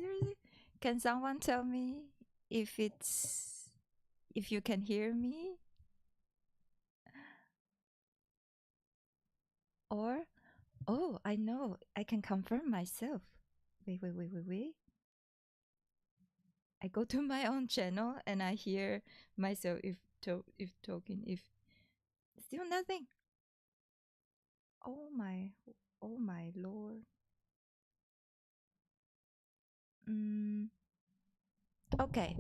Seriously? Can someone tell me if you can hear me? Or oh, I know. I can confirm myself. Wait. I go to my own channel and I hear myself if talking if still nothing. Oh my lord. Mm, okay.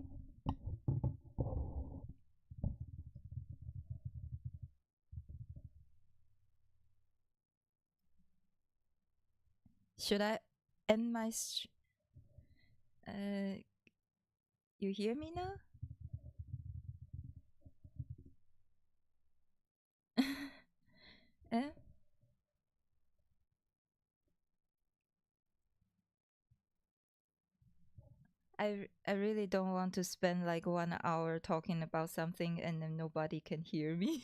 Should I end my uh you hear me now? Eh? I really don't want to spend like 1 hour talking about something and then nobody can hear me.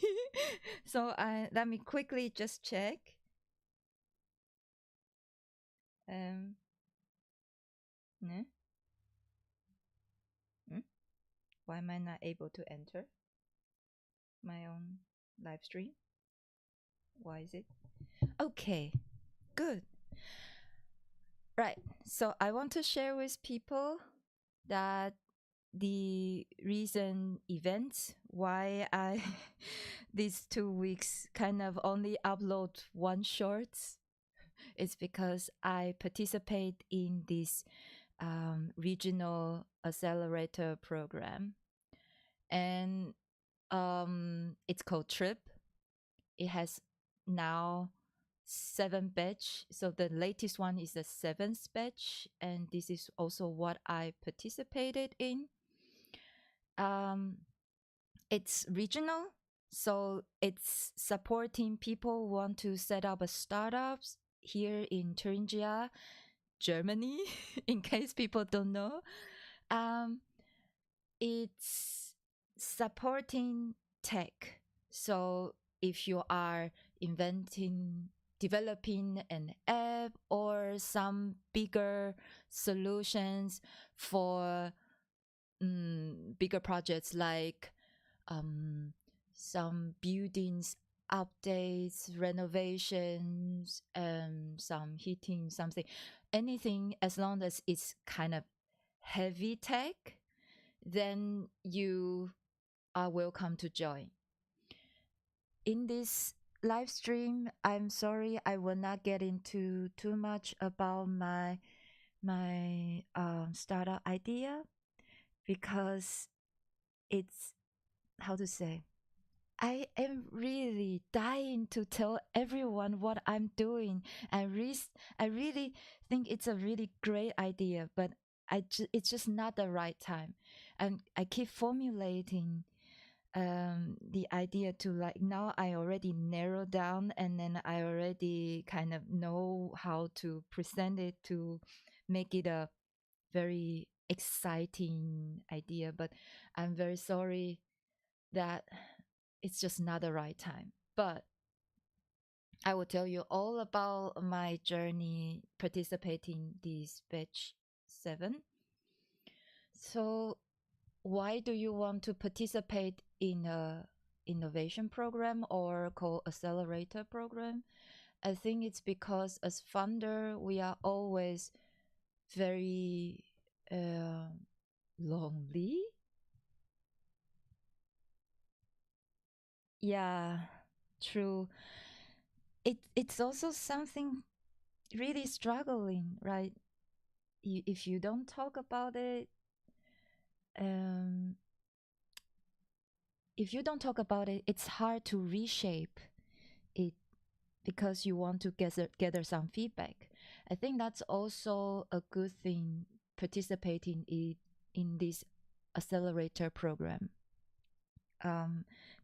So I let me quickly just check. Um, ne? Hmm? Why am I not able to enter my own live stream? Why is it? Okay, good. Right. So I want to share with people that the recent events why I these 2 weeks kind of only upload one shorts is because I participate in this regional accelerator program, and it's called Trip. It has now 7 batch, so the latest one is the 7th batch, and this is also what I participated in. um it's regional, so it's supporting people who want to set up a startups here in Thuringia, Germany. In case people don't know, um it's supporting tech. So if you are developing an app or some bigger solutions for bigger projects like um, some buildings updates, renovations, some heating, something, anything as long as it's kind of heavy tech, then you are welcome to join. In this live stream, I'm sorry I will not get into too much about my startup idea, because it's, how to say, I am really dying to tell everyone what I'm doing. I really think it's a really great idea, but it's just not the right time. And I keep formulating the idea to, like, now I already narrowed down, and then I already kind of know how to present it to make it a very exciting idea. But I'm very sorry that it's just not the right time. But I will tell you all about my journey participating this batch 7. So why do you want to participate in a innovation program or called accelerator program? I think it's because as founder we are always very lonely. Yeah, true. It's also something really struggling, right? If you don't talk about it, um, if you don't talk about it, it's hard to reshape it because you want to gather some feedback. I think that's also a good thing participating in this accelerator program,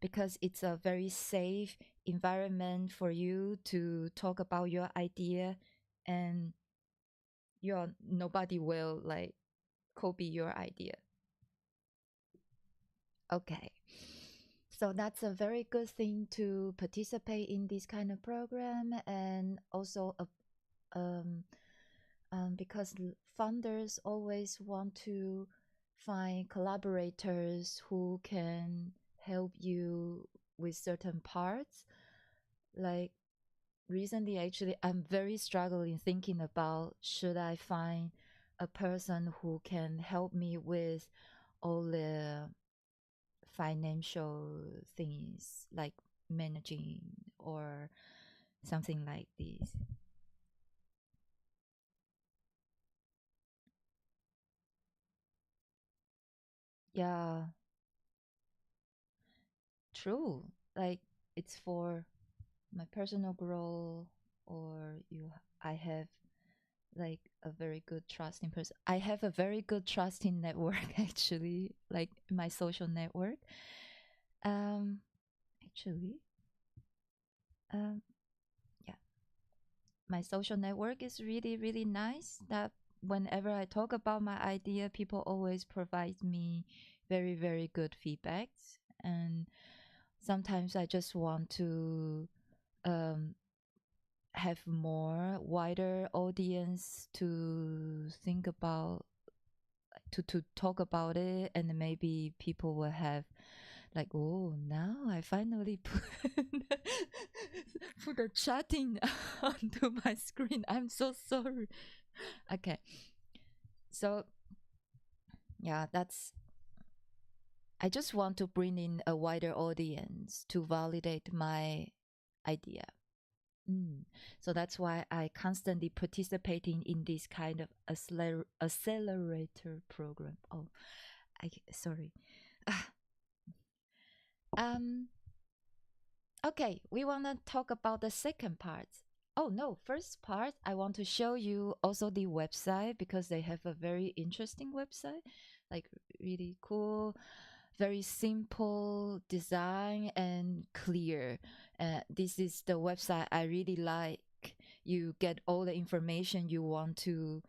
because it's a very safe environment for you to talk about your idea, and nobody will like copy your idea. Okay. So that's a very good thing to participate in this kind of program, and also because funders always want to find collaborators who can help you with certain parts. Like recently, actually, I'm very struggling thinking about should I find a person who can help me with all the financial things like managing or something like this. Yeah, true. Like it's for my personal growth, or I have like a very good trusting person. I have a very good trusting network actually, like my social network. Um actually, um yeah, my social network is really really nice that whenever I talk about my idea, people always provide me very very good feedbacks, and sometimes I just want to um have more wider audience to think about, to talk about it, and maybe people will have like, oh, now I finally put put the chatting onto my screen. I'm so sorry. Okay, so yeah, that's, I just want to bring in a wider audience to validate my idea. Mm. So that's why I constantly participating in this kind of accelerator program. Oh, sorry. Ah, um. Okay, we want to talk about the second part. Oh no, first part I want to show you also the website because they have a very interesting website, like really cool, very simple design and clear. This is the website I really like. You get all the information you want to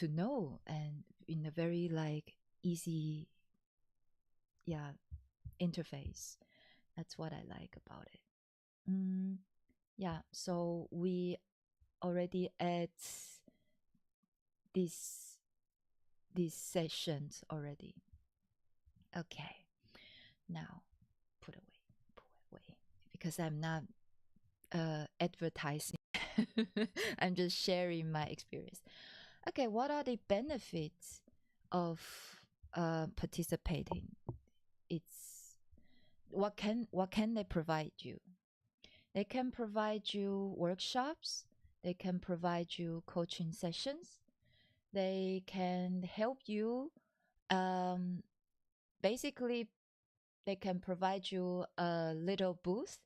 know, and in a very like easy, yeah, interface. That's what I like about it. Mm, yeah, so we already at this these sessions already. Okay, now put away, put away, because I'm not advertising. I'm just sharing my experience. Okay, what are the benefits of participating? It's what can they provide you? They can provide you workshops. They can provide you coaching sessions. They can help you. Um, basically, they can provide you a little booth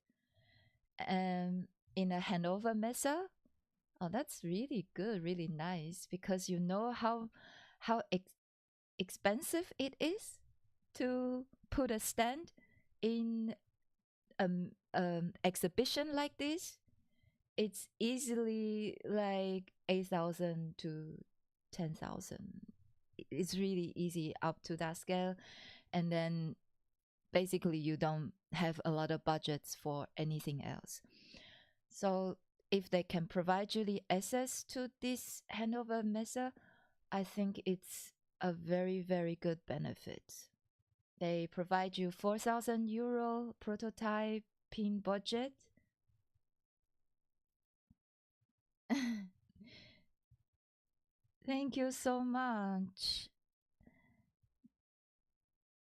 in a Hanover Messe. Oh, that's really good, really nice, because you know how expensive it is to put a stand in exhibition like this. It's easily like 8,000 to 10,000. It's really easy up to that scale. And then basically you don't have a lot of budgets for anything else. So if they can provide you the access to this Hanover Messe, I think it's a very, very good benefit. They provide you 4,000 euro prototyping budget. Thank you so much.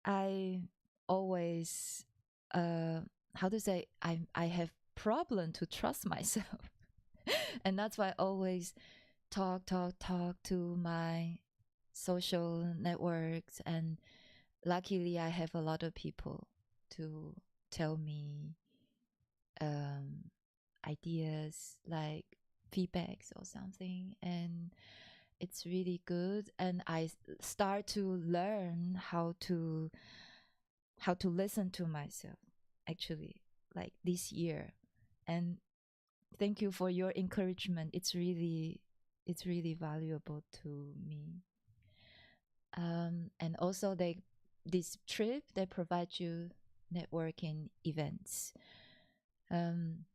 I always how to say, I have problem to trust myself. And that's why I always talk to my social networks, and luckily I have a lot of people to tell me um ideas like feedbacks or something, and it's really good. And I start to learn how to listen to myself actually, like this year. And thank you for your encouragement. It's really valuable to me. And also this trip, they provide you networking events. um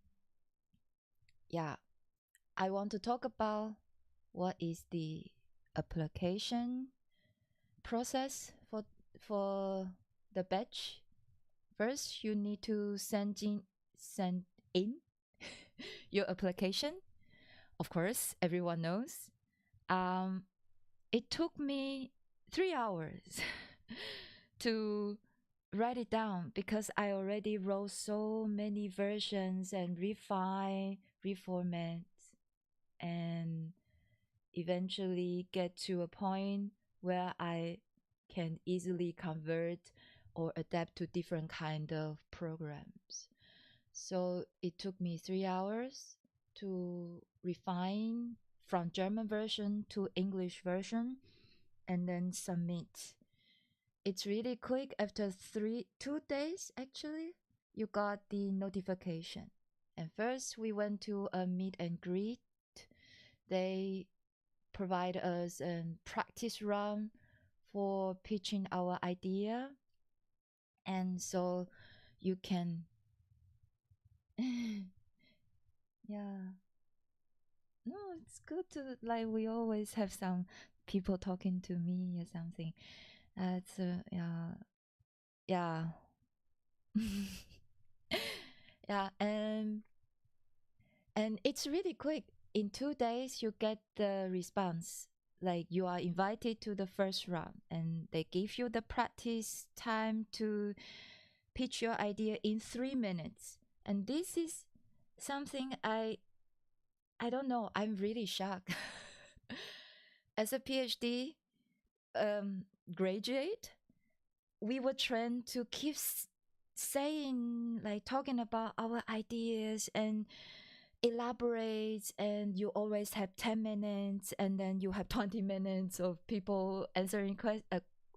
yeah, I want to talk about what is the application process for the batch. First, you need to send in your application. Of course, everyone knows. Um, it took me 3 hours to write it down because I already wrote so many versions and refine, reformat, and eventually get to a point where I can easily convert or adapt to different kind of programs. So it took me 3 hours to refine from German version to English version and then submit. It's really quick. After 2 days, actually, you got the notification. And first, we went to a meet and greet. They provide us a practice run for pitching our idea. And so you can, yeah. No, it's good to, like, we always have some people talking to me or something. It's, yeah. Yeah. Yeah, and it's really quick. In 2 days, you get the response. Like you are invited to the first round, and they give you the practice time to pitch your idea in 3 minutes. And this is something I don't know. I'm really shocked. As a PhD graduate, we were trained to keep saying, like, talking about our ideas and elaborate, and you always have 10 minutes and then you have 20 minutes of people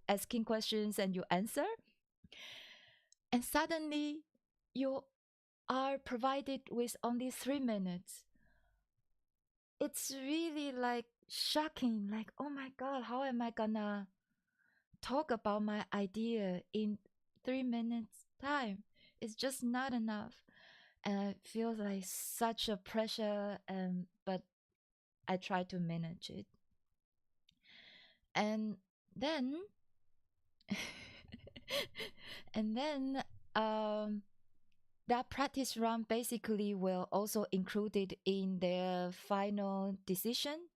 asking questions and you answer, and suddenly you are provided with only 3 minutes. It's really like shocking, like, oh my god, how am I gonna talk about my idea in 3 minutes time? It's just not enough. And I feel like such a pressure, but I try to manage it. And then and then that practice run basically will also included in their final decision.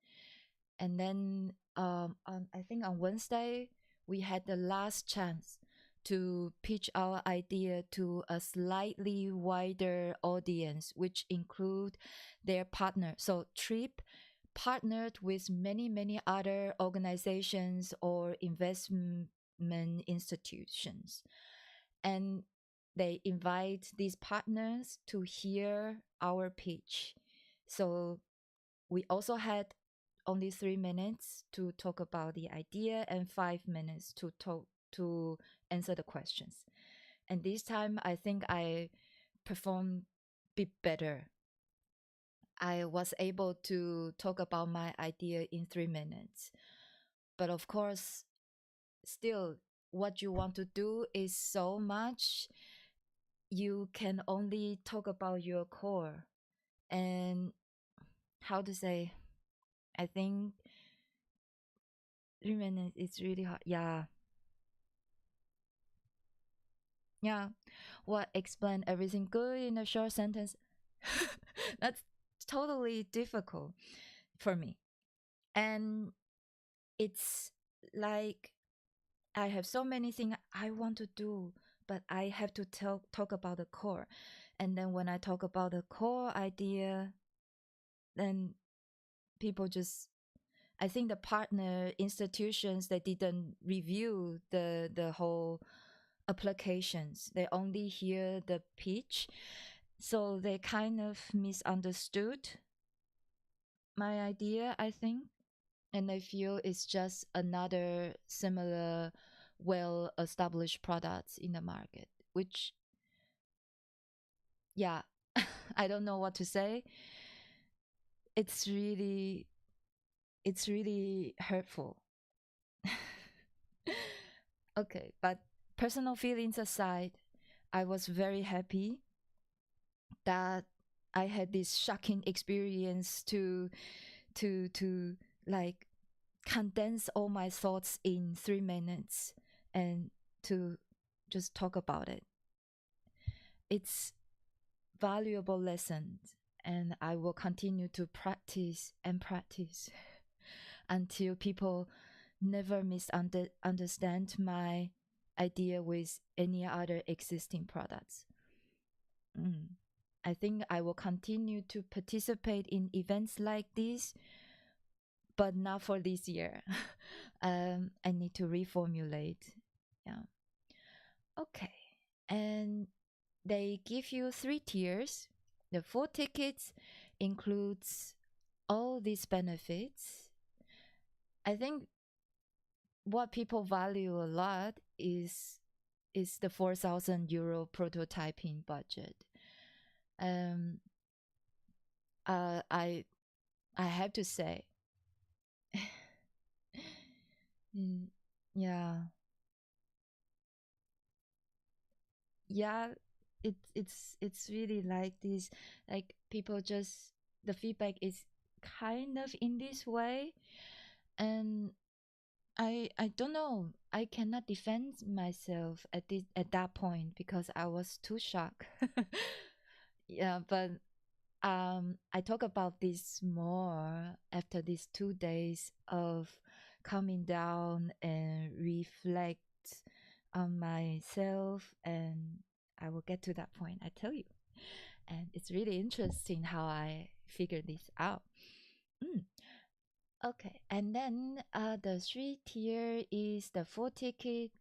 And then I think on Wednesday we had the last chance to pitch our idea to a slightly wider audience, which include their partner. So Trip partnered with many other organizations or investment institutions, and they invite these partners to hear our pitch. So we also had only 3 minutes to talk about the idea and 5 minutes to answer the questions. And this time I think I performed a bit better. I was able to talk about my idea in 3 minutes. But of course, still, what you want to do is so much. You can only talk about your core. And how to say, I think 3 minutes is really hard. Yeah. Yeah. What explain everything good in a short sentence? That's totally difficult for me. And it's like I have so many things I want to do, but I have to talk about the core. And then when I talk about the core idea, then people just, I think the partner institutions, they didn't review the whole applications. They only hear the pitch. So they kind of misunderstood my idea, I think. And I feel it's just another similar, well established products in the market, which, yeah, I don't know what to say. It's really, it's really hurtful. Okay, but personal feelings aside, I was very happy that I had this shocking experience to like condense all my thoughts in 3 minutes and to just talk about it. It's valuable lessons, and I will continue to practice and practice until people never misunderstand my idea with any other existing products. I think I will continue to participate in events like this, but not for this year. I need to reformulate. Yeah. Okay. And they give you 3 tiers. The full tickets includes all these benefits. I think what people value a lot is the 4,000 euro prototyping budget. Um, I have to say, mm, yeah, yeah, it's really like this. Like people just the feedback is kind of in this way, and I don't know. I cannot defend myself at that point because I was too shocked. Yeah, but I talk about this more after these 2 days of coming down and reflect on myself, and I will get to that point. I tell you, and it's really interesting how I figured this out. Mm. Okay, and then the 3 tier is the full ticket,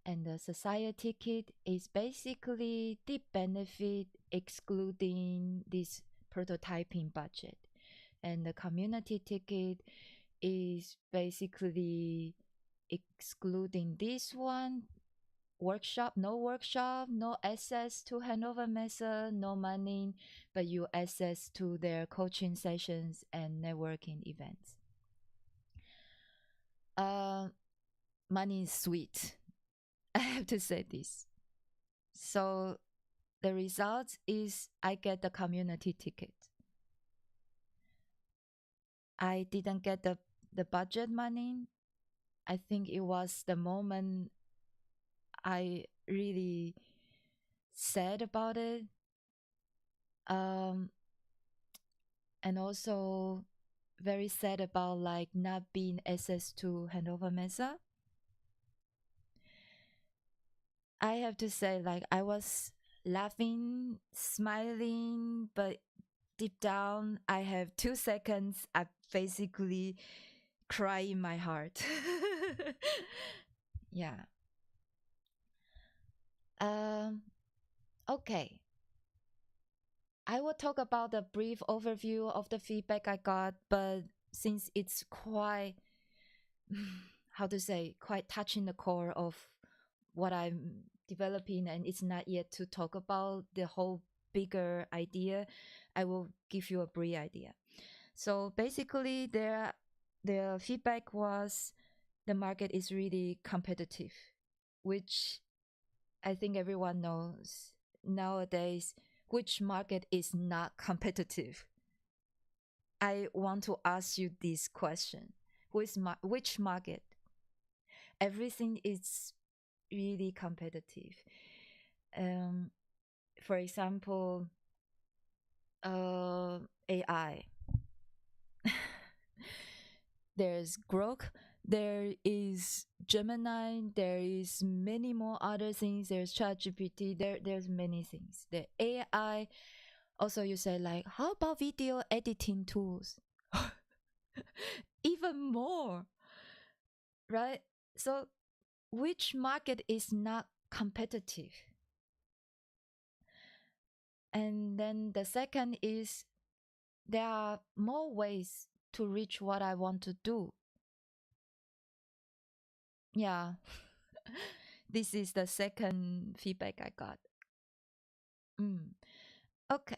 and the society ticket is basically the benefit excluding this prototyping budget, and the community ticket is basically excluding this one. Workshop, no access to handover method, no money, but you access to their coaching sessions and networking events. uh Money is sweet. I have to say this. So the result is I get the community ticket. I didn't get the budget money. I think it was the moment I really sad about it. And also very sad about like not being access to handover mesa. I have to say, like, I was laughing, smiling, but deep down, I have 2 seconds. I basically cry in my heart. Yeah. Um. Okay. I will talk about a brief overview of the feedback I got, but since it's quite, how to say, quite touching the core of what I'm developing, and it's not yet to talk about the whole bigger idea, I will give you a brief idea. So basically, their feedback was the market is really competitive, which I think everyone knows nowadays. Which market is not competitive? I want to ask you this question: which market? Everything is really competitive. Um, for example, AI. There's Grok, there is Gemini, there is many more other things. There's ChatGPT. There's many things. The AI. Also, you say like, how about video editing tools? Even more, right? So, which market is not competitive? And then the second is there are more ways to reach what I want to do. Yeah. This is the second feedback I got. Okay.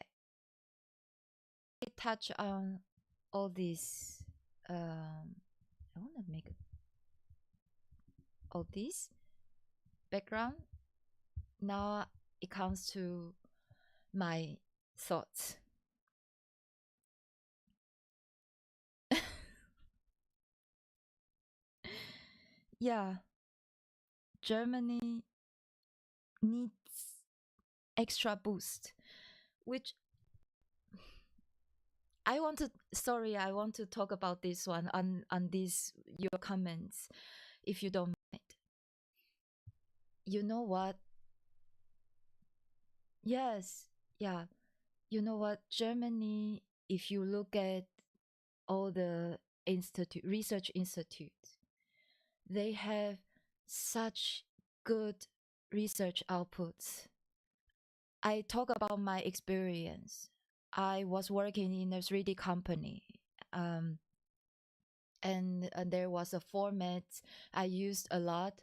I touch on all this. I want to make all this background. Now it comes to my thoughts. yeah, Germany needs extra boost, which I want to talk about this one on these your comments, if you don't mind. You know what? Yes, yeah. You know what? Germany, if you look at all the research institutes, they have such good research outputs. I talk about my experience. I was working in a 3D company, um, and there was a format I used a lot,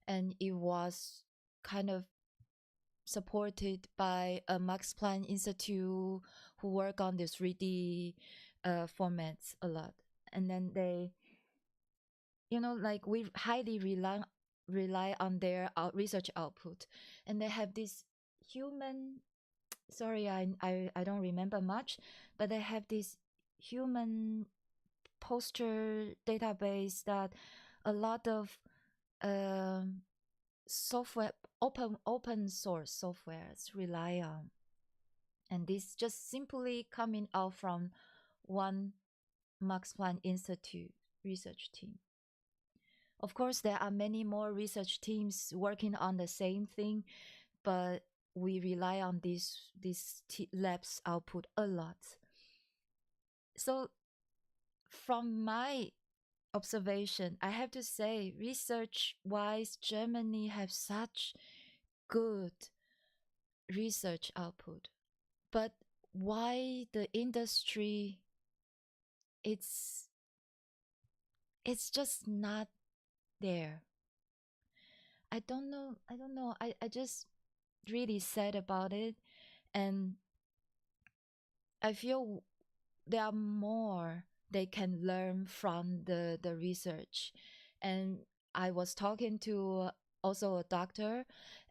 and it was kind of supported by a Max Planck Institute who work on the 3D formats a lot. And then they, like we highly rely on their research output, and they have this human. Sorry, I don't remember much, but they have this human poster database that a lot of um, software open source softwares rely on, and this just simply coming out from one Max Planck Institute research team. Of course, there are many more research teams working on the same thing, but we rely on this lab's output a lot. So from my observation, I have to say, research wise, Germany have such good research output. But why the industry, it's it's just not there. I don't know. I just really sad about it, and I feel there are more they can learn from the research. And I was talking to also a doctor,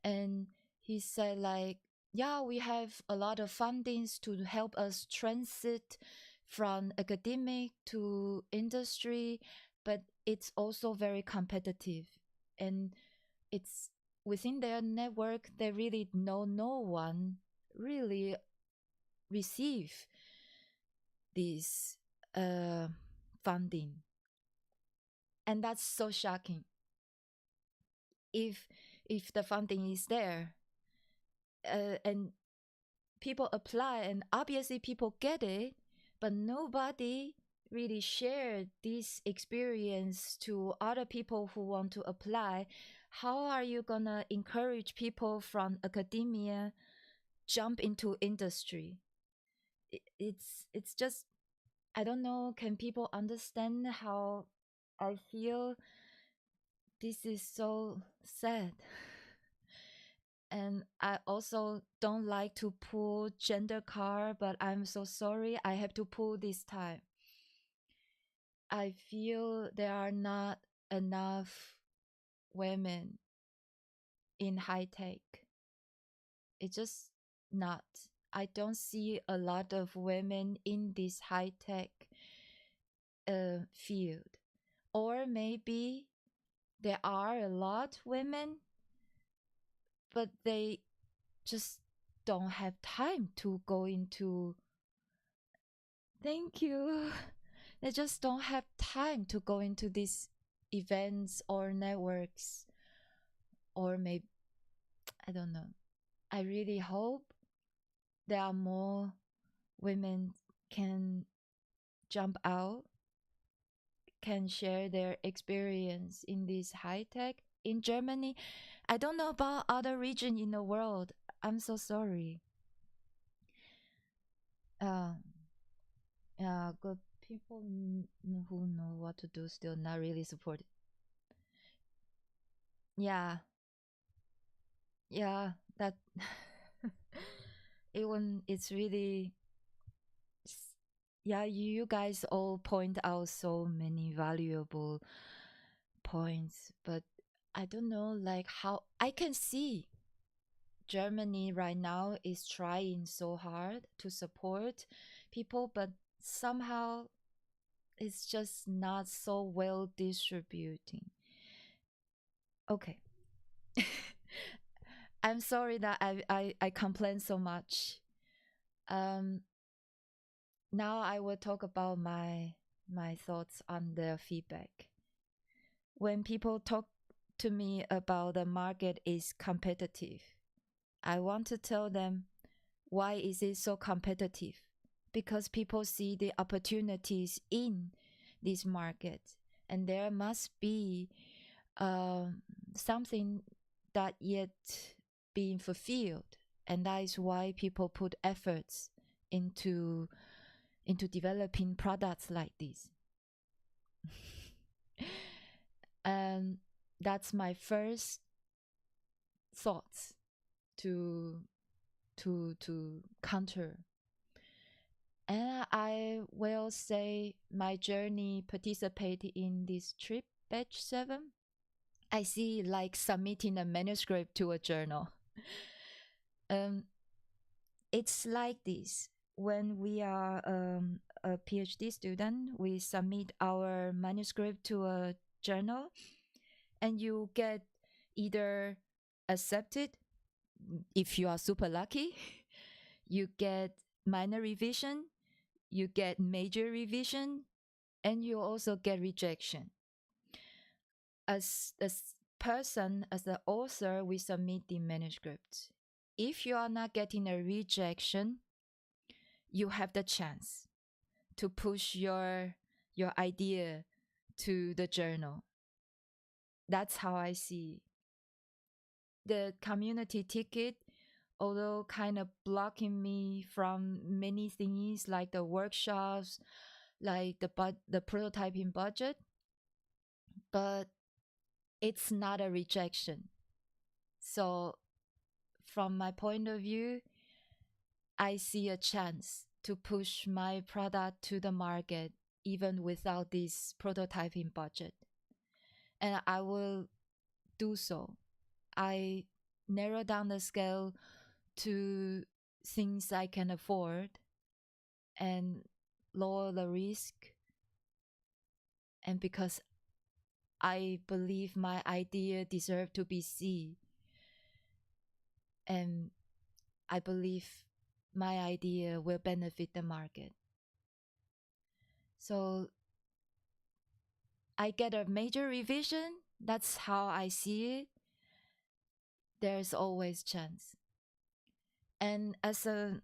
and he said, like, yeah, we have a lot of fundings to help us transit from academic to industry, but it's also very competitive, and it's within their network they really know no one really receive this funding, and that's so shocking. If the funding is there, and people apply, and obviously people get it, but nobody really shared this experience to other people who want to apply, how are you gonna encourage people from academia jump into industry? It's just, I don't know, can people understand how I feel? This is so sad. And I also don't like to pull gender card, but I'm so sorry I have to pull this time. I feel there are not enough women in high tech. It's just not. I don't see a lot of women in this high tech field. Or maybe there are a lot women, but they just don't have time to go into. Thank you. They just don't have time to go into these events or networks, or maybe, I don't know. I really hope there are more women can jump out, can share their experience in this high tech in Germany. I don't know about other region in the world. I'm so sorry. Good people who know what to do still not really supported. Yeah, yeah, that even it's really, yeah, you guys all point out so many valuable points, but I don't know, like, how I can see Germany right now is trying so hard to support people, but somehow it's just not so well distributing. Okay. I'm sorry that I complain so much. Um, Now I will talk about my thoughts on the feedback. When people talk to me about the market is competitive, I want to tell them, why is it so competitive? Because people see the opportunities in this market, and there must be something that yet being fulfilled, and that is why people put efforts into developing products like this. And that's my first thoughts to counter. And I will say my journey participating in this trip batch 7. I see like submitting a manuscript to a journal. Um, it's like this. When we are a PhD student, we submit our manuscript to a journal, and you get either accepted if you are super lucky, you get minor revision, you get major revision, and you also get rejection. As a person, as the author, we submit the manuscript. If you are not getting a rejection, you have the chance to push your idea to the journal. That's how I see the community ticket, although kind of blocking me from many things like the workshops, like the prototyping budget, but it's not a rejection. So from my point of view, I see a chance to push my product to the market even without this prototyping budget. And I will do so. I narrow down the scale to things I can afford and lower the risk. And because I believe my idea deserves to be seen, and I believe my idea will benefit the market. So I get a major revision. That's how I see it. There's always chance. And as a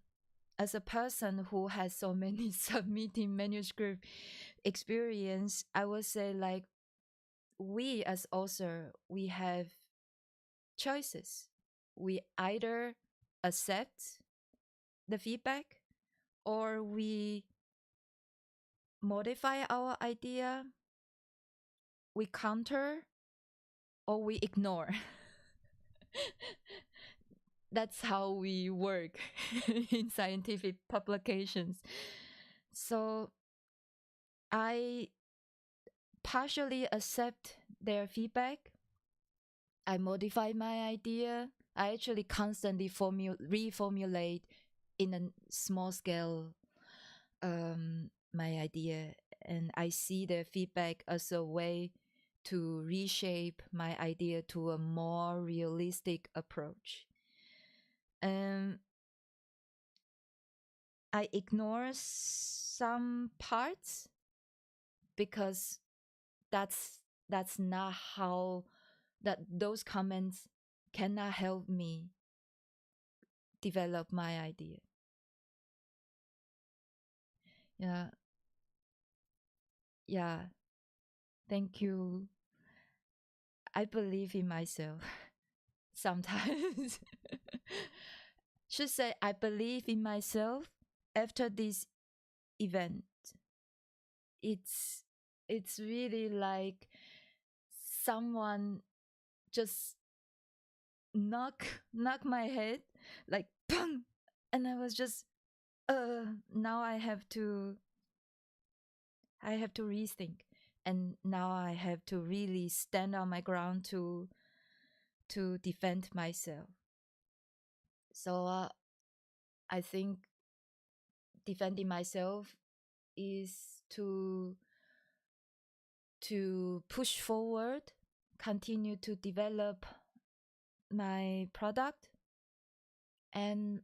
person who has so many submitting manuscript experience, I would say like we as author, we have choices. We either accept the feedback or we modify our idea, we counter, or we ignore. That's how we work in scientific publications. So I partially accept their feedback. I modify my idea. I actually constantly reformulate in a small scale my idea, and I see their feedback as a way to reshape my idea to a more realistic approach. I ignore some parts because that's not how that those comments cannot help me develop my idea. Yeah. Yeah. Thank you. I believe in myself sometimes. Should say I believe in myself after this event. It's really like someone just knock my head like bang, and I was just now I have to rethink, and now I have to really stand on my ground to defend myself. So I think defending myself is to push forward continue to develop my product, and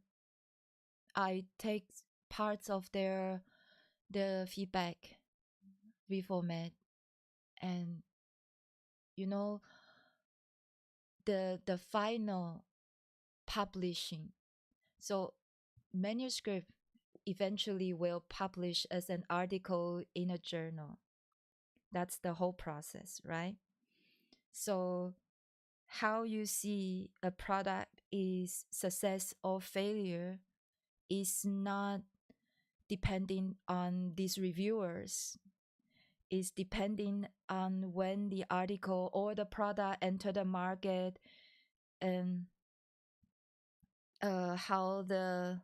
I take parts of their feedback, reformat, and you know, the final publishing. So manuscript eventually will publish as an article in a journal. That's the whole process, right? So how you see a product is success or failure is not depending on these reviewers. Is depending on when the article or the product enter the market, and how the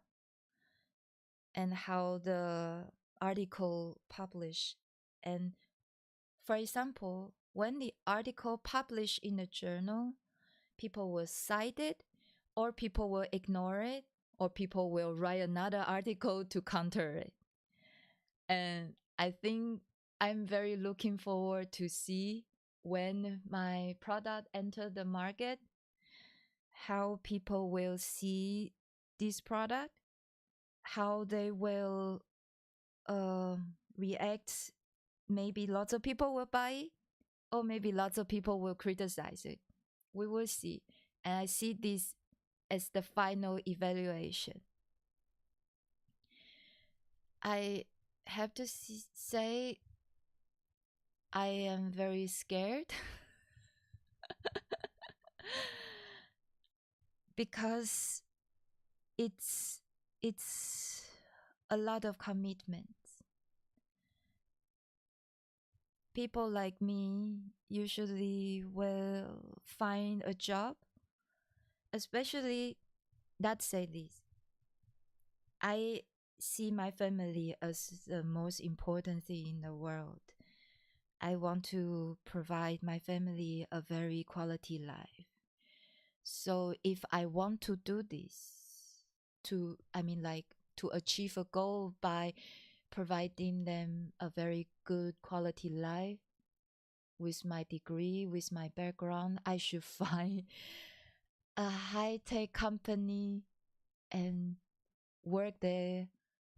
article published. And for example, when the article published in a journal, people will cite it, or people will ignore it, or people will write another article to counter it. And I think I'm very looking forward to see when my product enter the market, how people will see this product, how they will react. Maybe lots of people will buy it, or maybe lots of people will criticize it. We will see. And I see this as the final evaluation. I have to say, I am very scared because it's a lot of commitment. People like me usually will find a job, especially, that say this, I see my family as the most important thing in the world. I want to provide my family a very quality life. So if I want to do this, to achieve a goal by providing them a very good quality life with my degree, with my background, I should find a high-tech company and work there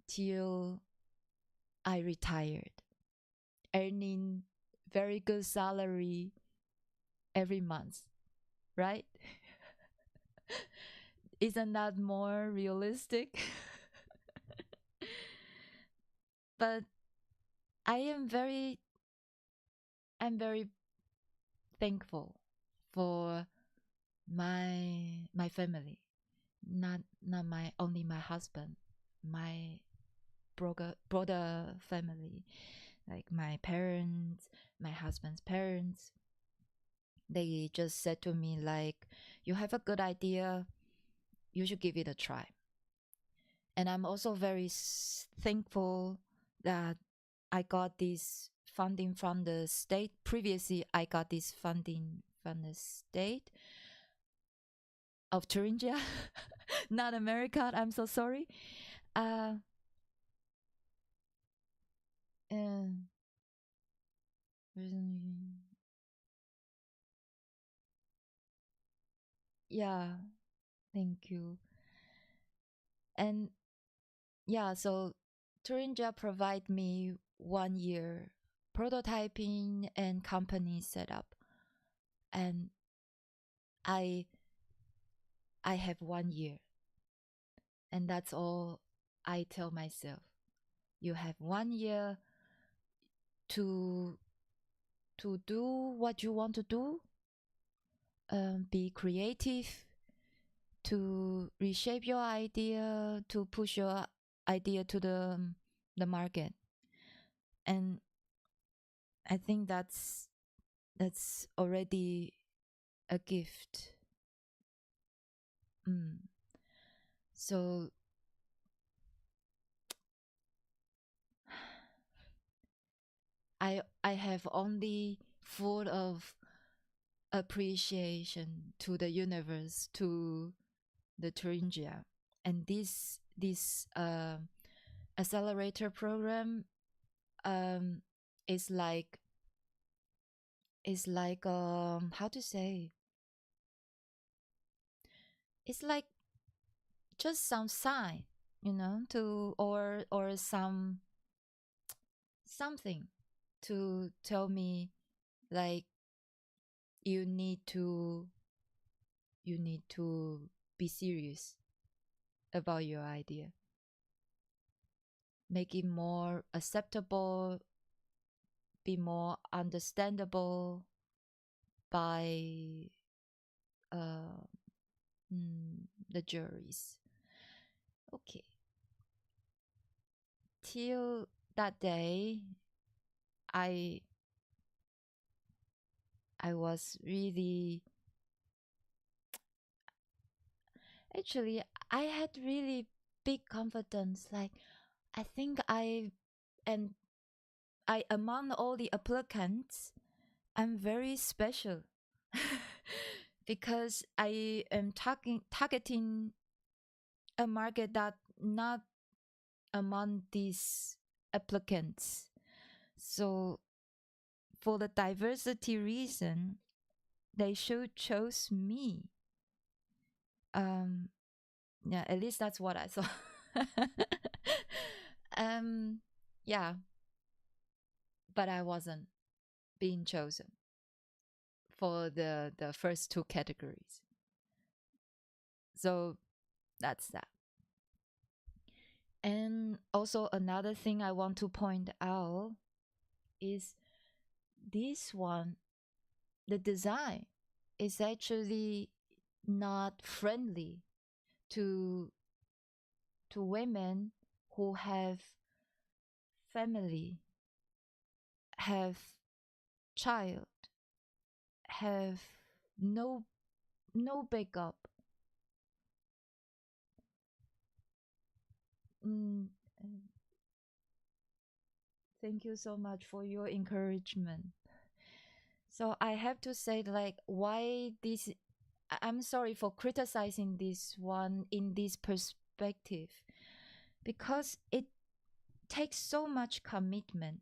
till I retired, earning very good salary every month, right? Isn't that more realistic? But I'm very thankful for my family, not my only my husband, my broader family, like my parents, my husband's parents. They just said to me like, you have a good idea, you should give it a try. And I'm also very thankful that I got this funding from the state. Previously, I got this funding from the state of Thuringia, not America. I'm so sorry. Uh, yeah, thank you. And yeah, so Thuringia provide me 1 year prototyping and company setup, and I have 1 year, and that's all I tell myself. You have 1 year to do what you want to do, be creative, to reshape your idea, to push your idea to the market. And I think that's already a gift. So I have only full of appreciation to the universe, to the Thuringia, and this accelerator program is like is like how to say, it's like just some sign, to or something to tell me like you need to you need to be serious about your idea, make it more acceptable, be more understandable by uh, the juries. Okay. Till that day, I I was really, actually, I had really big confidence. Like, I think and I among all the applicants, I'm very special because I am targeting a market that not among these applicants. So for the diversity reason, they should chose me. Um, yeah, at least that's what I thought. um, yeah, but I wasn't being chosen for the first two categories. So that's that. And also another thing I want to point out is this one, the design is actually not friendly to women who have family, have child, have no backup. Mm, thank you so much for your encouragement. So I have to say, like, why this? I'm sorry for criticizing this one in this perspective, because it takes so much commitment.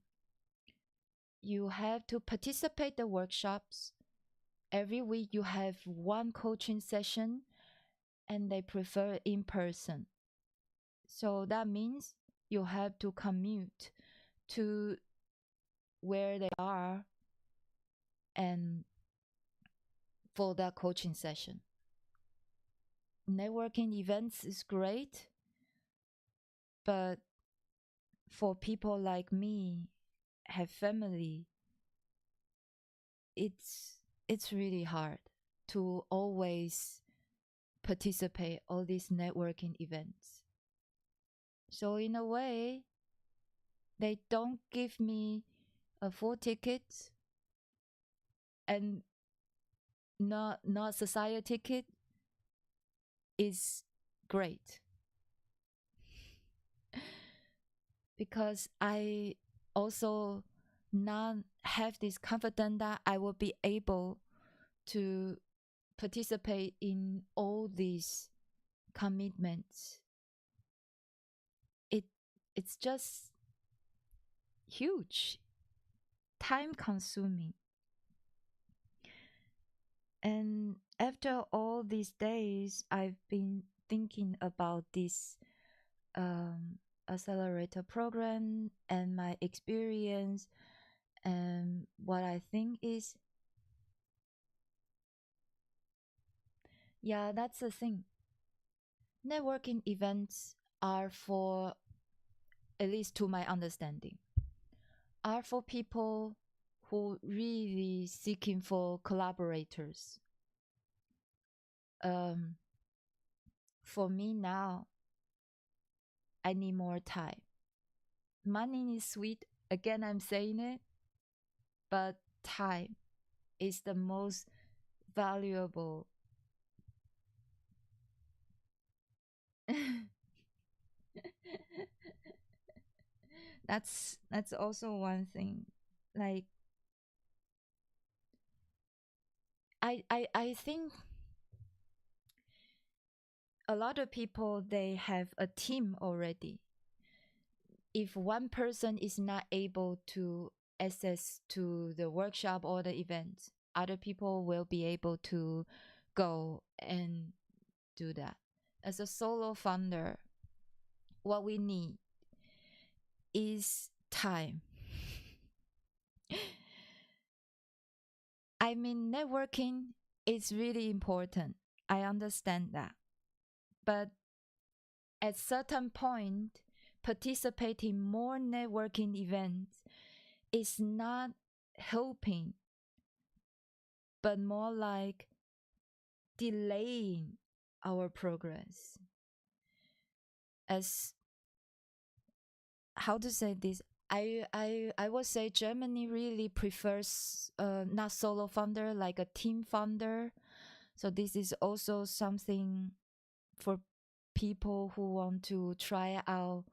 You have to participate the workshops. Every week you have one coaching session, and they prefer in person. So that means you have to commute to where they are and for that coaching session. Networking events is great, but for people like me, have family, it's really hard to always participate all these networking events. So in a way, they don't give me a full ticket and not society ticket is great because I also not have this confidence that I will be able to participate in all these commitments. It's just huge, time consuming. And after all these days, I've been thinking about this um, accelerator program and my experience. And what I think is, yeah, that's the thing. Networking events are for, at least to my understanding, are for people who really seeking for collaborators. Um, for me now, I need more time. Money is sweet. Again, I'm saying it, but time is the most valuable. That's also one thing. Like I think a lot of people, they have a team already. If one person is not able to access to the workshop or the event. Other people will be able to go and do that. As a solo founder, what we need is time. I mean, networking is really important. I understand that. But at certain point, participating more networking events is not helping, but more like delaying our progress. As how to say this? I would say Germany really prefers not solo founder, like a team founder. So this is also something for people who want to try out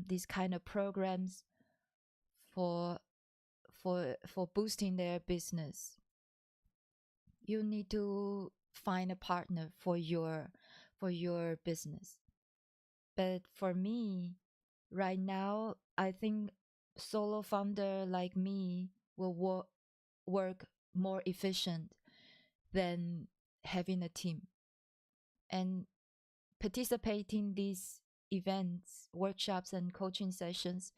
these kind of programs for boosting their business. You need to find a partner for your business. But for me, right now, I think solo founder like me will work more efficient than having a team. And participating these events, workshops, and coaching sessions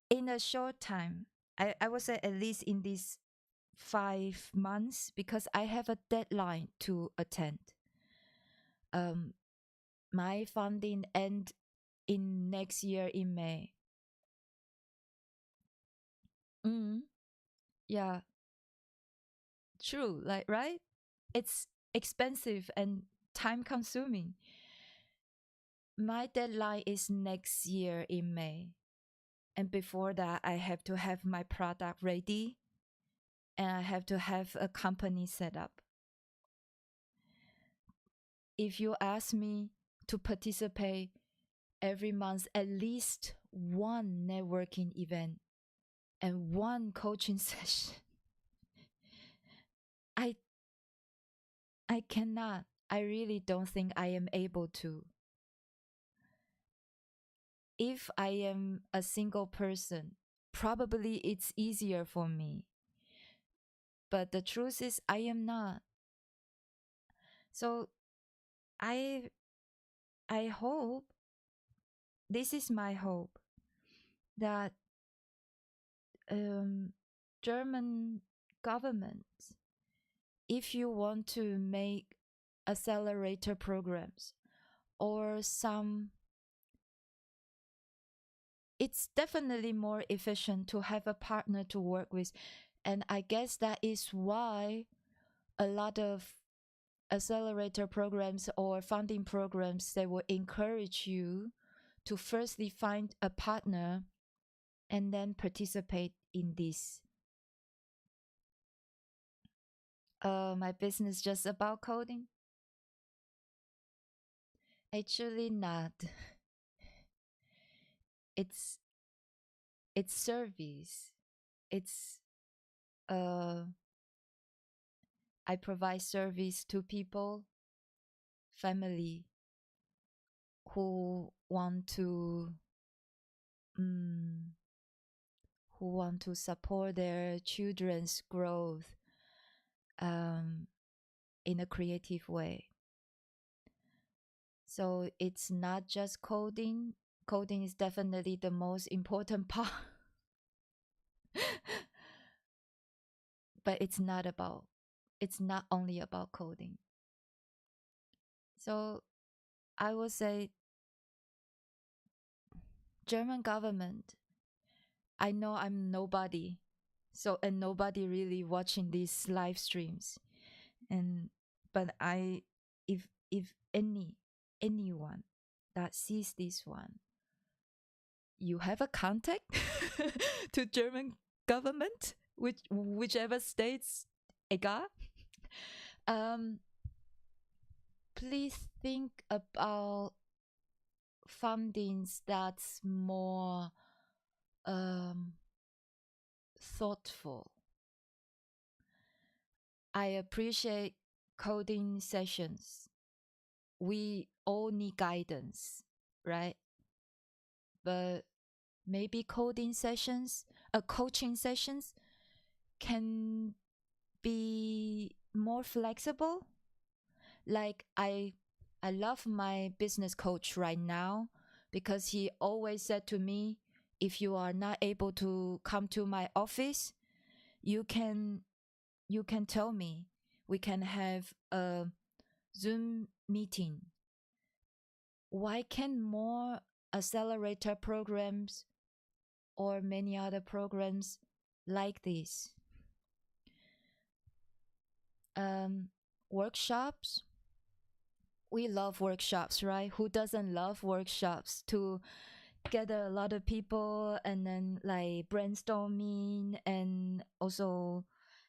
in a short time, I would say at least in these 5 months, because I have a deadline to attend. My funding end in next year in May. Yeah, true. Like, right? It's expensive and time consuming. My deadline is next year in May. And before that, I have to have my product ready and I have to have a company set up. If you ask me to participate every month at least one networking event and one coaching session, I cannot. I really don't think I am able to. If I am a single person, probably it's easier for me. But the truth is I am not. So I hope, this is my hope, that German government, if you want to make accelerator programs or some, it's definitely more efficient to have a partner to work with. And I guess that is why a lot of accelerator programs or funding programs, they will encourage you to firstly find a partner and then participate in this. My business just about coding? Actually not. It's service. It's I provide service to people, family who want to support their children's growth in a creative way. So it's not just coding. Coding is definitely the most important part. But it's not only about coding. So I would say German government, I know I'm nobody. So, and nobody really watching these live streams. But if anyone that sees this one, you have a contact to German government, whichever states, egal. Please think about fundings that's more thoughtful. I appreciate coding sessions. We all need guidance, right? But maybe coding sessions, coaching sessions can be more flexible. Like I love my business coach right now because he always said to me, if you are not able to come to my office, you can tell me. We can have a Zoom meeting. Why can't more accelerator programs or many other programs like this? Workshops. We love workshops, right? Who doesn't love workshops? To gather a lot of people and then like brainstorming, and also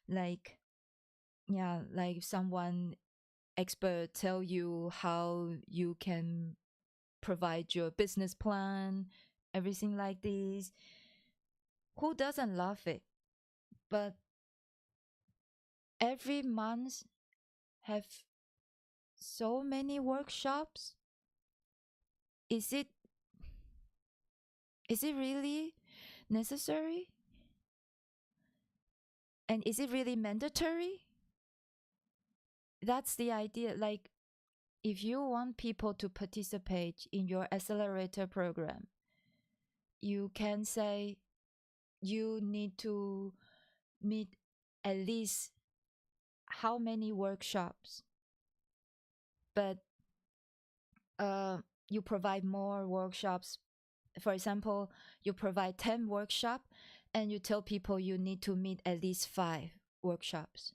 like, yeah, like someone expert tell you how you can provide your business plan, everything like this. Who doesn't love it? But every month have so many workshops. Is it really necessary? And is it really mandatory? That's the idea. Like, if you want people to participate in your accelerator program, you can say you need to meet at least how many workshops, but you provide more workshops. For example, you provide 10 workshops and you tell people you need to meet at least 5 workshops.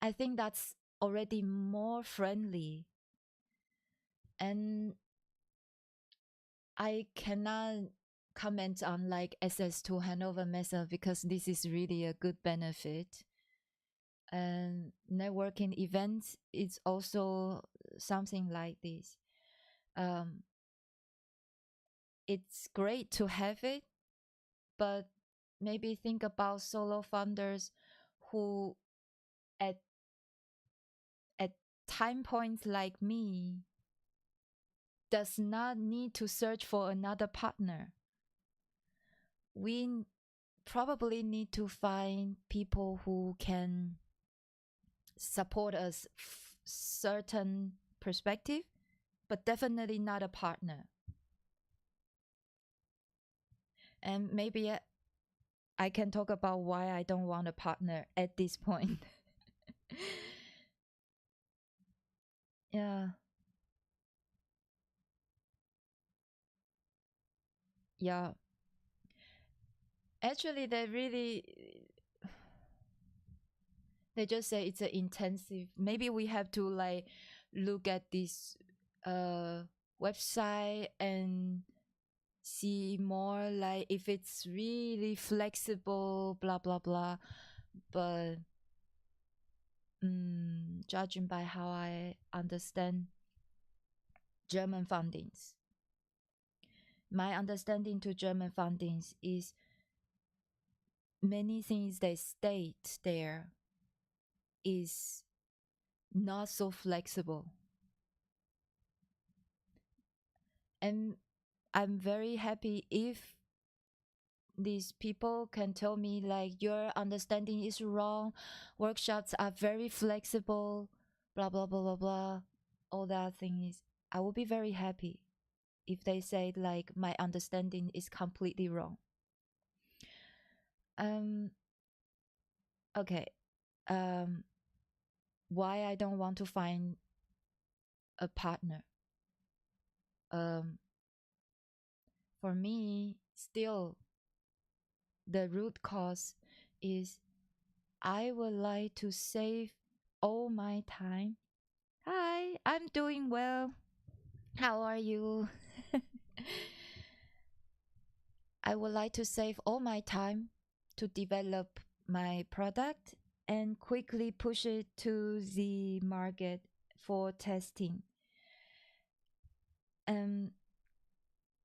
I think that's already more friendly. And I cannot comment on like access to handover method because this is really a good benefit. And networking events is also something like this. It's great to have it, but maybe think about solo founders who at at time points like me does not need to search for another partner. We probably need to find people who can support us certain perspective, but definitely not a partner. And maybe I can talk about why I don't want a partner at this point. Yeah. Yeah. Actually, they just say it's an intensive. Maybe we have to like look at this website and see more like if it's really flexible, blah blah blah. But judging by how I understand German fundings, my understanding to German fundings is many things they state there is not so flexible. And I'm very happy if these people can tell me like your understanding is wrong, workshops are very flexible, blah blah blah blah blah. All that thing is, I will be very happy if they say like my understanding is completely wrong. Okay. Why I don't want to find a partner? For me, still the root cause is I would like to save all my time. Hi, I'm doing well. How are you? I would like to save all my time to develop my product and quickly push it to the market for testing.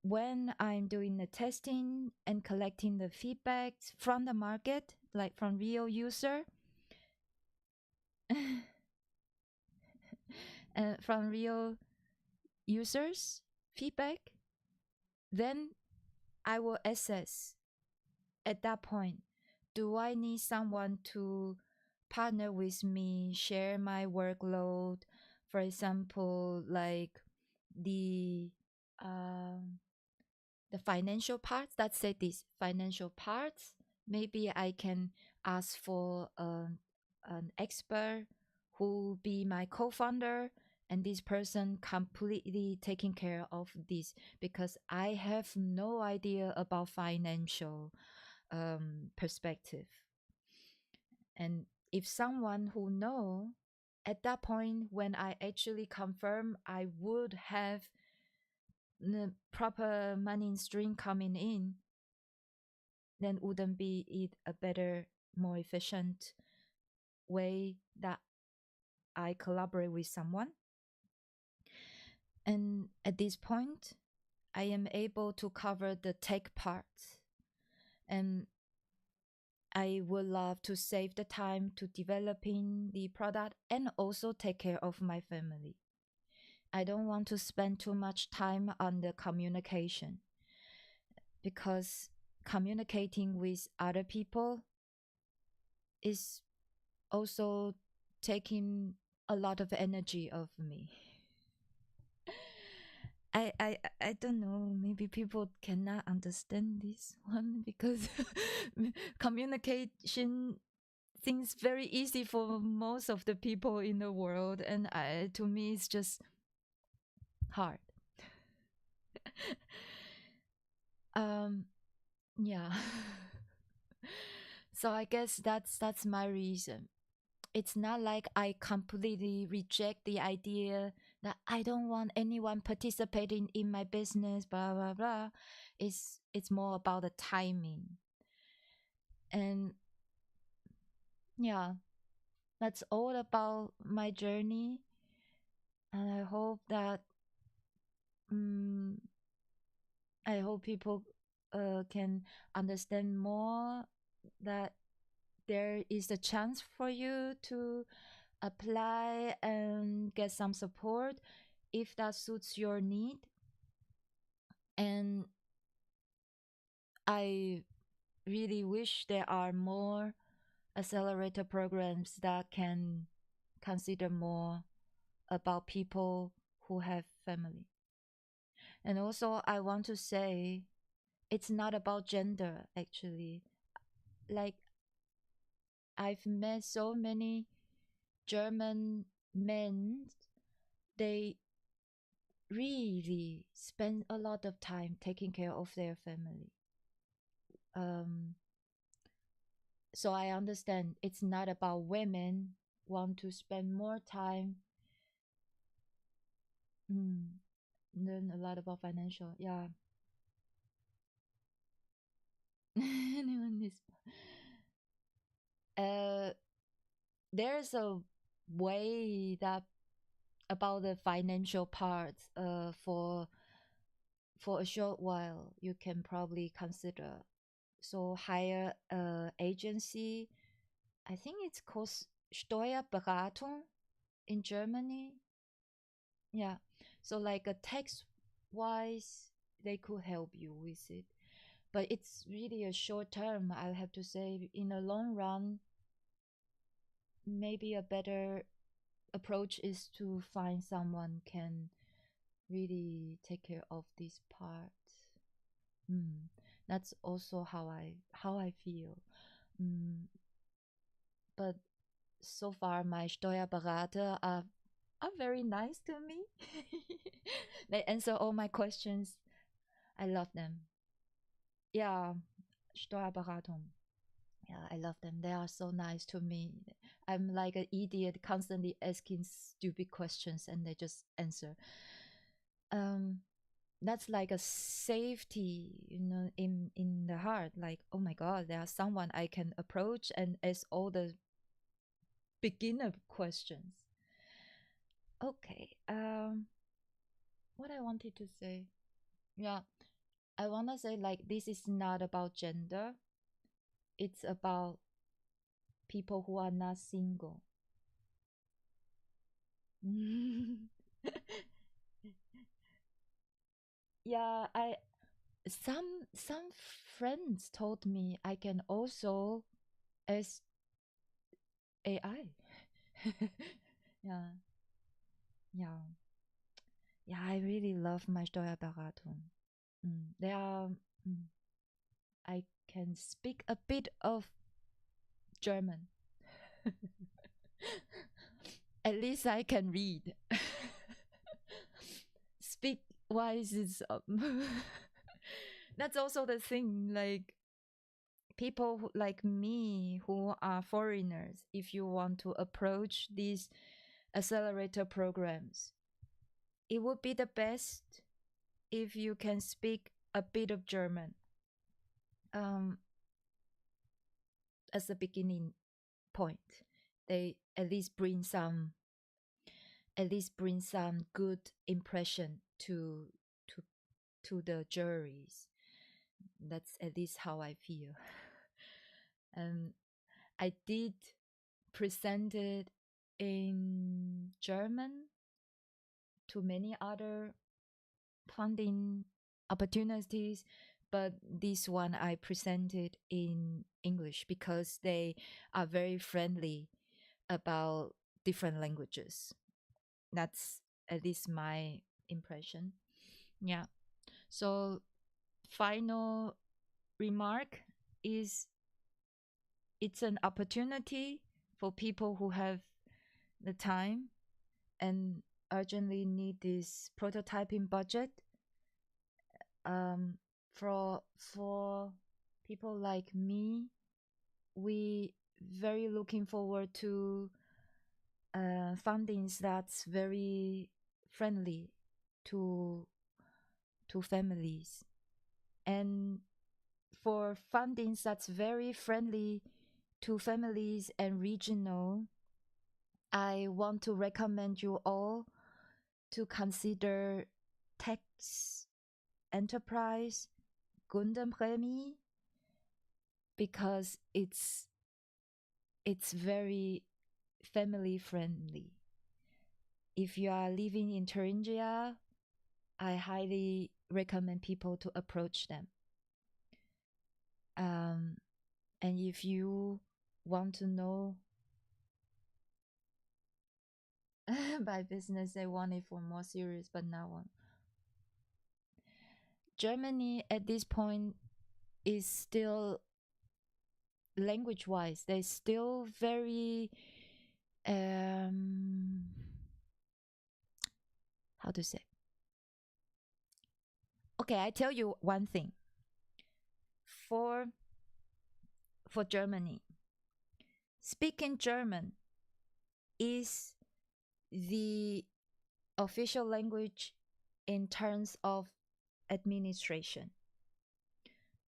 When I'm doing the testing and collecting the feedback from the market, like from real user, from real users feedback, then I will assess at that point, do I need someone to partner with me, share my workload? For example, like the um, the financial parts. Let's say these financial parts. Maybe I can ask for an expert who be my co-founder, and this person completely taking care of this because I have no idea about financial perspective. And if someone who know, at that point when I actually confirm I would have the proper money stream coming in, then wouldn't be it a better, more efficient way that I collaborate with someone? And at this point, I am able to cover the tech part, and I would love to save the time to developing the product and also take care of my family. I don't want to spend too much time on the communication because communicating with other people is also taking a lot of energy of me. I don't know, maybe people cannot understand this one because communication seems very easy for most of the people in the world, and to me it's just hard. um yeah. So I guess that's my reason. It's not like I completely reject the idea that I don't want anyone participating in my business, blah blah blah. It's more about the timing. And yeah, that's all about my journey. And um, I hope people can understand more that there is a chance for you to apply and get some support if that suits your need. And I really wish there are more accelerator programs that can consider more about people who have family. And also, I want to say it's not about gender actually. Like, I've met so many German men, they really spend a lot of time taking care of their family. Um, so I understand it's not about women want to spend more time, learn a lot about financial. Yeah. Anyone is uh there's a way that about the financial part for a short while you can probably consider. So hire a agency. I think it's called Steuerberatung in Germany. Yeah. So like a tax wise, they could help you with it. But it's really a short term, I have to say. In the long run, maybe a better approach is to find someone can really take care of this part. That's also how I feel. Mm, but so far my Steuerberater are very nice to me. They answer all my questions. I love them. Yeah, Steuerberatung. Yeah, I love them. They are so nice to me. I'm like an idiot, constantly asking stupid questions, and they just answer. Um, that's like a safety, in the heart. Like, oh my God, there's someone I can approach and ask all the beginner questions. Okay. What I wanted to say. Yeah, I wanna say like this is not about gender. It's about people who are not single. Yeah, some friends told me I can also as AI. Yeah, yeah, yeah. I really love my Steuerberatung. They are. Mm, I can speak a bit of German. At least I can read. Speak wise is that's also the thing. Like people like me who are foreigners, if you want to approach these accelerator programs, it would be the best if you can speak a bit of German um, as a beginning point. They at least bring some good impression to to the juries. That's at least how I feel. And I did present it in German to many other funding opportunities, but this one I presented in English because they are very friendly about different languages. That's at least my impression. Yeah. So, final remark is it's an opportunity for people who have the time and urgently need this prototyping budget. Um, for people like me, we very looking forward to fundings that's very friendly to families, and for fundings that's very friendly to families and regional, I want to recommend you all to consider tax enterprise Kundenprämie because it's very family friendly. If you are living in Thuringia, I highly recommend people to approach them. And if you want to know by business, they want it for more serious, but now on. Germany at this point is still language wise, they're still very how to say. Okay, I tell you one thing. For Germany, speaking German is the official language in terms of administration.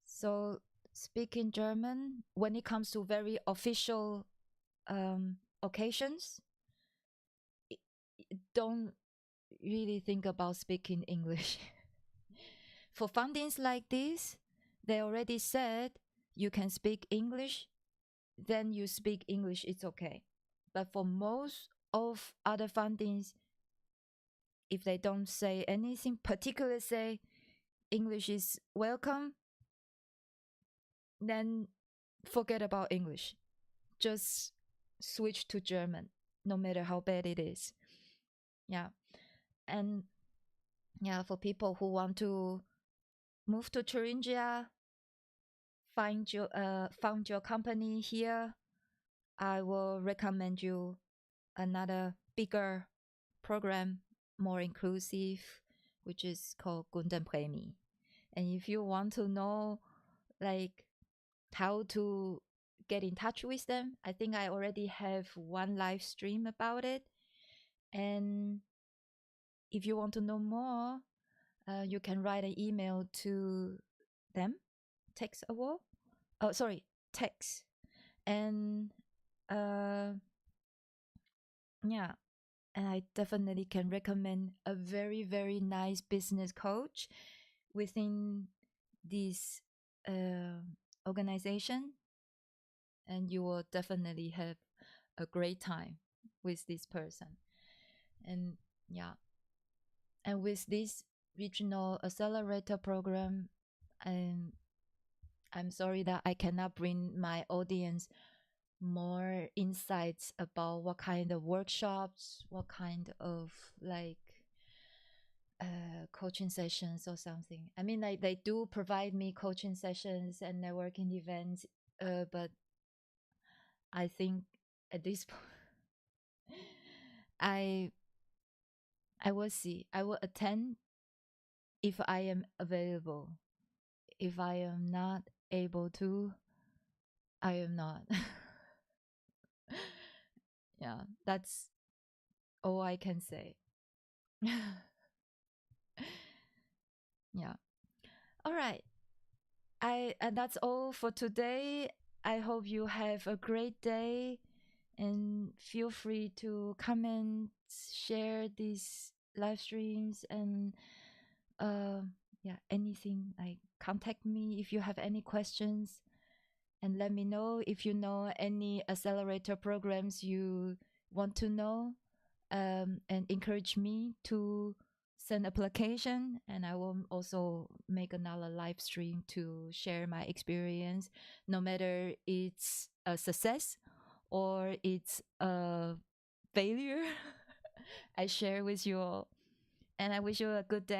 So speaking German, when it comes to very official occasions, don't really think about speaking English. For fundings like this, they already said you can speak English, then you speak English, it's okay. But for most of other fundings, if they don't say anything, particularly say English is welcome, then forget about English. Just switch to German, no matter how bad it is. Yeah. And yeah, for people who want to move to Thuringia, found your company here, I will recommend you another bigger program, more inclusive, which is called Kundenprämie. And if you want to know like how to get in touch with them, I think I already have one live stream about it. And if you want to know more, you can write an email to them, text award. Oh, sorry, text. And yeah, and I definitely can recommend a very, very nice business coach within this organization, and you will definitely have a great time with this person. And yeah, and with this regional accelerator program, I'm I'm sorry that I cannot bring my audience more insights about what kind of workshops, what kind of like coaching sessions or something. I mean, like they do provide me coaching sessions and networking events, but I think at this point, I I will see. I will attend if I am available. If I am not able to, I am not. Yeah, that's all I can say. Yeah. All right. I and that's all for today. I hope you have a great day and feel free to comment, share these live streams and uh yeah, anything like contact me if you have any questions and let me know if you know any accelerator programs you want to know, and encourage me to send application, and I will also make another live stream to share my experience, no matter it's a success or it's a failure. I share with you all, and I wish you a good day.